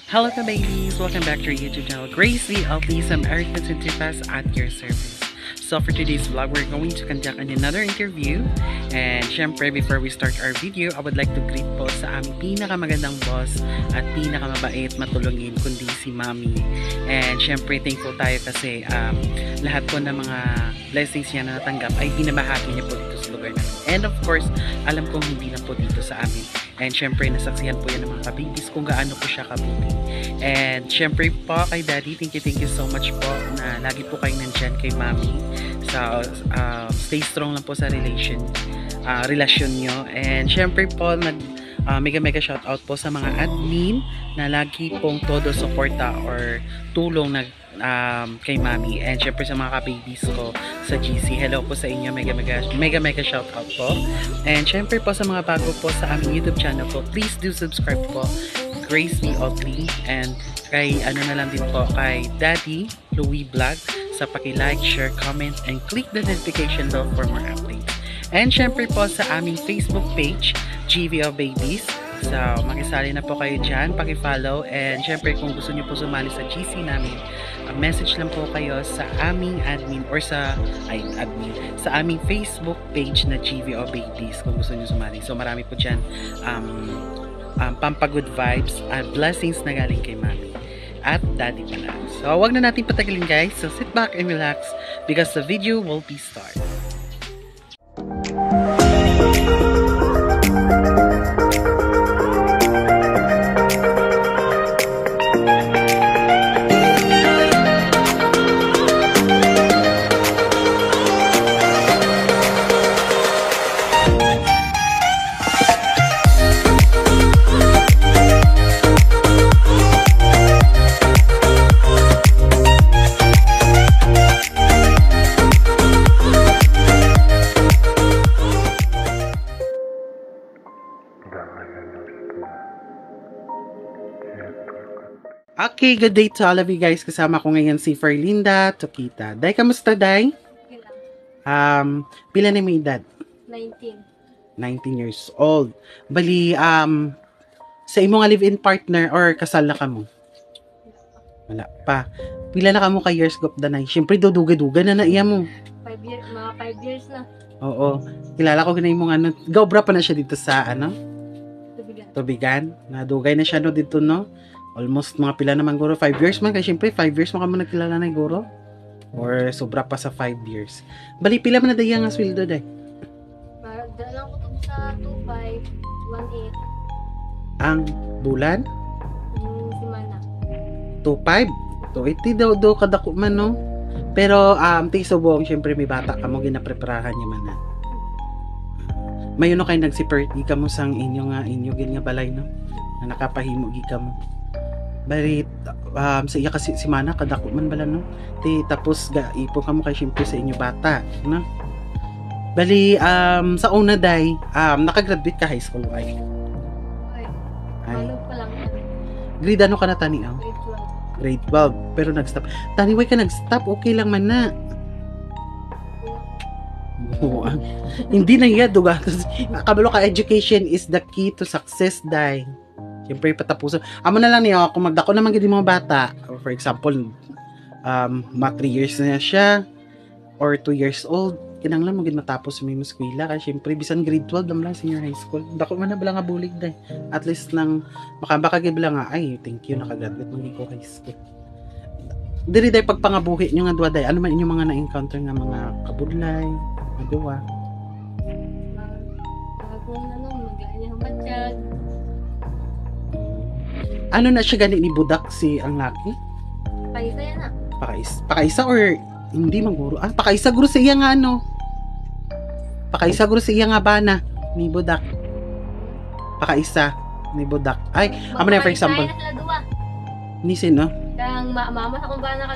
Hello ka babies! Welcome back to our YouTube channel, Gracie of Lisa American Centripas at your service. So for today's vlog, we're going to conduct another interview. And syempre, before we start our video, I would like to greet po sa aming pinakamagandang boss at pinakamabait matulungin, kundi si Mami. And syempre, thankful tayo kasi lahat po ng mga blessings niya na natanggap ay binabahagi niya po dito sa lugar namin. And of course, alam kong hindi lang po dito sa amin. And syempre, nasaksihan po yan ng mga kabibis kung gaano po siya kabuti. And syempre po kay Daddy, thank you so much po na lagi po kayong nandyan kay Mami. So, stay strong lang po sa relasyon nyo. And syempre po, mega shoutout po sa mga admin na lagi pong todo suporta or tulong kay Mami. And syempre sa mga ka-babies ko sa GC, hello po sa inyo, mega shoutout po. And syempre po sa mga bago po sa aming YouTube channel po, please do subscribe po, Gracie Otley, and kay na lang din po kay Daddy Louie Vlog sa paki-like, share, comment, and click the notification bell for more updates. And syempre po sa aming Facebook page, GVO Babies. So, makisali na po kayo dyan, paki-follow. And syempre kung gusto niyo po sumali sa GC namin, message lang po kayo sa aming admin or sa aming Facebook page na GVO Babies kung gusto niyo sumali. So, marami po dyan pampagood vibes at blessings na galing kay Mami at Daddy pala. So, wag na natin patagalin guys. So, sit back and relax because the video will be started. Okay, good day to all of you guys. Kasama ko ngayon si Ferlinda Tokita. Day, kamusta, Day? Pila na may edad? 19. 19 years old. Bali, sa imo nga live-in partner or kasal na kamo? Wala pa. Pila na kamo ka years gop danay? Siyempre, duduga-duga na iya mo. 5 years, mga 5 years na. Oo. Kilala ko ganay mong gawbra pa na siya dito sa Tubigan. Tubigan. Nadugay na siya dito, no? Almost mga pila naman guro, 5 years man, kasi syempre 5 years mo ka mo nagkilala na guro or sobra pa sa 5 years. Bali pila man na daya nga sweldo day? Dalang ko to sa 2.5, 1.8 ang bulan? Simana 2.5 2.80 daw kadako man, no? Pero tisubong syempre may bata ka mo, ginapreparahan niya man na mayon no kay nagsiper ka mo sang inyo gin nga balay, no? Na nakapahimo ka mo. Bali, sa iya kasi si Mana, kadako man bala, no? Tapos, ipon ka mo kay syempre sa inyo bata, no? Bali, sa una day, nakagraduate ka high school, ay? Ano pa lang yan? Grade ano ka na, Tani? Grade 12. Grade 12, pero nag-stop. Tani, why ka nag-stop? Okay lang man na. Hindi na iya, duga. Kabalo ka, education is the key to success, day. Siyempre, patapusan. Amo na lang niya, kung magdako naman gini mga bata, for example, mga 3 years na siya, or 2 years old, kinanglan mo matapos sa mga eskwela, kasi siyempre, bisan grade 12 lang senior high school. Dako man na bala nga bulig day. At least nang, baka gibla nga, ay, thank you, nakagraduate mo ko high school. Diri day, pagpangabuhi nyo nga duwa day, ano man inyong mga na-encounter nga mga kabudlay, magawa? Kung maglaan niya ang matiyag. Ano na siya gani ni budak si ang laki? Paisa yan na. Pakaisa or hindi maguro? Pakaisa guro sa iya nga Pakaisa guro sa iya nga bana ni budak. Pakaisa ni budak. Ay, amo na for example. Ni sino? Kang mama sa kung bana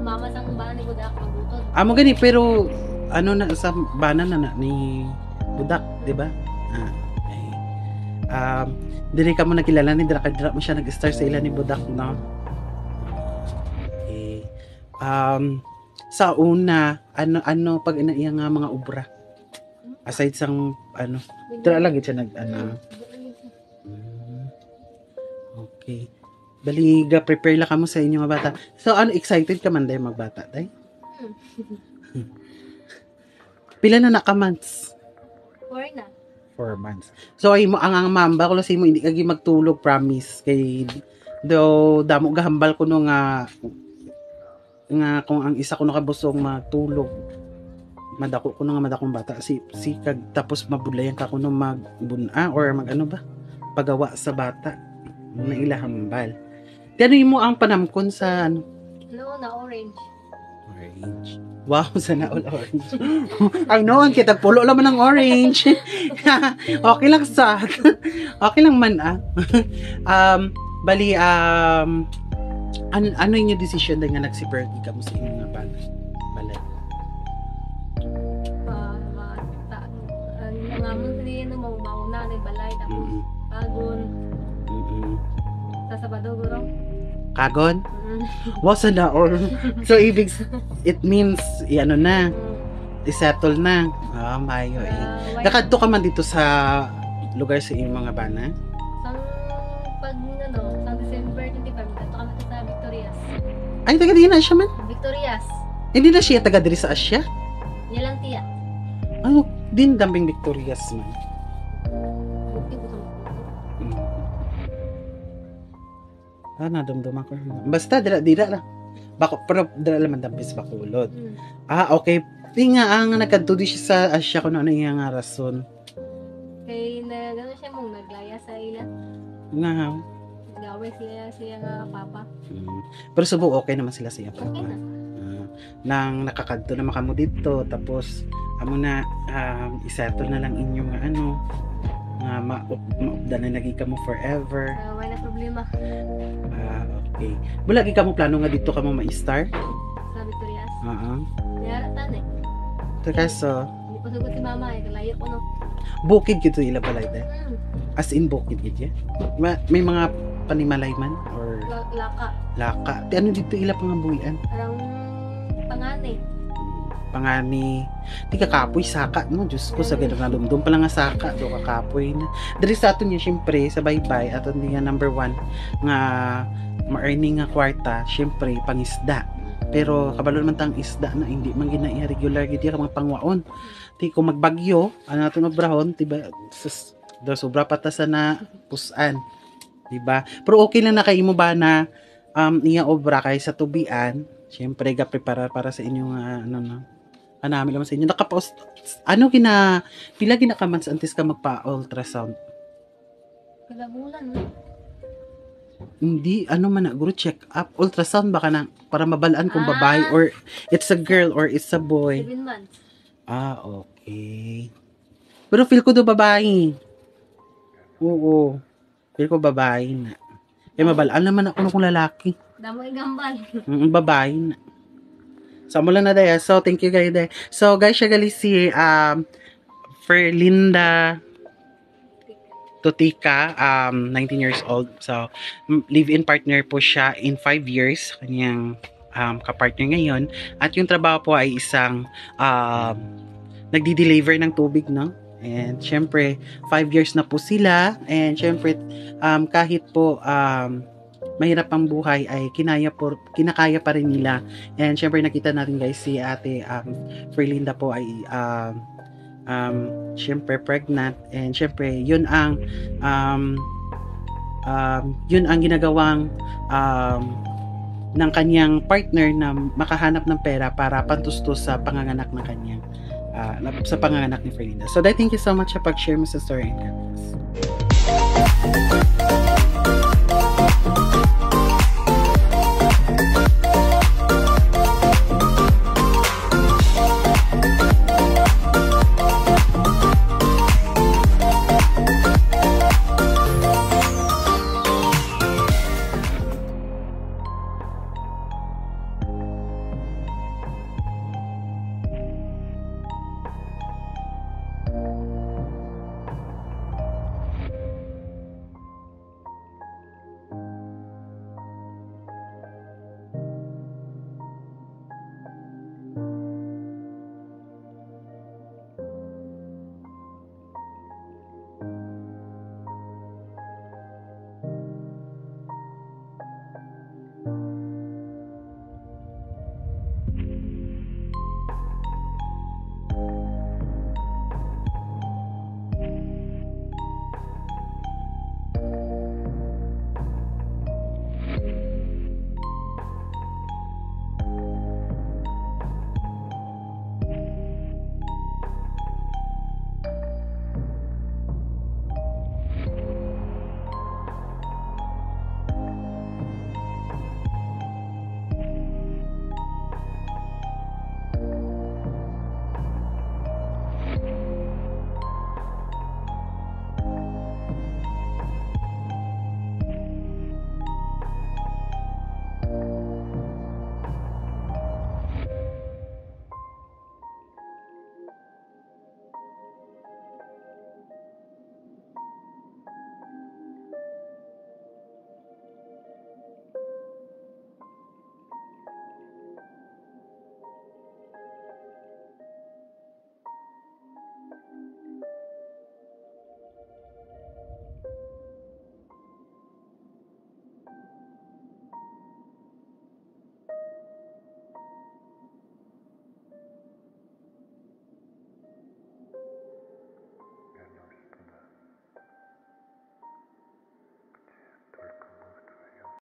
mama sa kung bana ni budak magutod. Amo gani pero na sa bana na ni budak, di ba? Dili ka mo nakilala ni dira mo siya nag-start sa ila ni budak, no? Okay. Sa una, ano pag iya nga mga obra? Aside sang dira lang siya okay. Baliga, prepare lang kamo sa inyo nga bata. So, ano, excited ka man, day, magbata, day? Pila na naka-months? 4 na. 4 months. So, ay mo, ang mamba ko kasi mo, hindi kagi magtulog, promise. Kay, do, damo gahambal ko no nga kung ang isa ko nakabusong matulog. Madako ko no nga madakong bata. Si kag, tapos mabulayan ka ko no magbuna or mag ano ba? Pagawa sa bata. Na ilahambal. Ano mo ang panamkon sa ano? No, na orange. Orange. Wow, sana all orange. I know, ang kita pulo naman ng orange. Okay lang sa. Okay lang man bali ano yung decision na nga nagsi-birthday ka mo sa inyong nga balay? Ang mga mundi no mauna na balay tapos pagon. Sa Sabado guro. Kagon? Wow, sana all. So it means ano na, i-settle na. Mayo eh. Nakadto ka man dito sa lugar sa iyong mga bana? Sa December 25, dito kami sa Victorias. Ay, taga di na siya man? Victorias. Hindi na siya taga diri sa Asya? Yan lang tiya. Ano, din dambing Victorias man. Bukti ko sa Nadumduman ko. Basta, dira lang. Bako, pero dira lang man dampis bakulod. Okay. Di nga, ang nagkanto di siya sa Asya kung ano yung nga rason. Kay na gano'n siya mong naglaya sa ila. Nga. Gawin siya nga papa. Pero subo okay naman sila siya papa. Okay na. Nang nakakadto na makamo dito, tapos amo na isettle na lang inyong ano nga maupda na naging kamo forever. Wala problema. Okay. Bulagi kamo plano nga dito kamo ma-star? Sa Victorias? Yara tan eh. Kaso, hindi pa sugod si mama eh. Kalayo ko no. Bukid kito ila balay dahil? As in bukid kito may mga panimalay man? Or Laka. Laka. Ano dito ila pangabuhian? Parang pangani. Pangani. Di kakapoy, saka. No? Diyos ko, sa ganun na lumdum pa lang nga saka. Do kakapoy na. Dari sa ato niya, syempre, sa baybay, at hindi nga number 1 nga ma-earning nga kwarta, syempre, pangisda. Pero kabalo naman tang isda na hindi man gina regular gid ka mga pangwaon. Ti kung magbagyo, ano nato mabrahon, tiba sobra pa ta sa na pusan. Diba? Pero okay lang na kay imo ba na iya obra kay sa tubian, syempre ga prepare para sa inyong ano na. Anami naman sa inyo nakapost pila ginakaman sa antes ka magpa ultrasound. Kada bulan no. Hindi, ano man na, guru check up, ultrasound baka na, para mabalaan kung babae, or it's a girl, or it's a boy. 7 months. Okay. Pero feel ko do babae. Oo. Feel ko babae na. Mabalaan naman ako kung lalaki. Damo igambal. Babae na. So, mula na daya. So, thank you guys. So, guys, siya gali si Ferlinda Totika, 19 years old. So, live-in partner po siya in 5 years. Kanyang kapartner ngayon. At yung trabaho po ay isang nagdi-deliver ng tubig, no? And syempre, 5 years na po sila. And syempre, kahit po mahirap ang buhay ay kinakaya pa rin nila. And syempre, nakita natin guys si ate Ferlinda po ay syempre pregnant, and syempre yun ang ginagawang ng kanyang partner na makahanap ng pera para pantustos sa panganganak ng kanyang sa panganganak ni Ferlinda. So, thank you so much sa pag-share mo sa story and comments.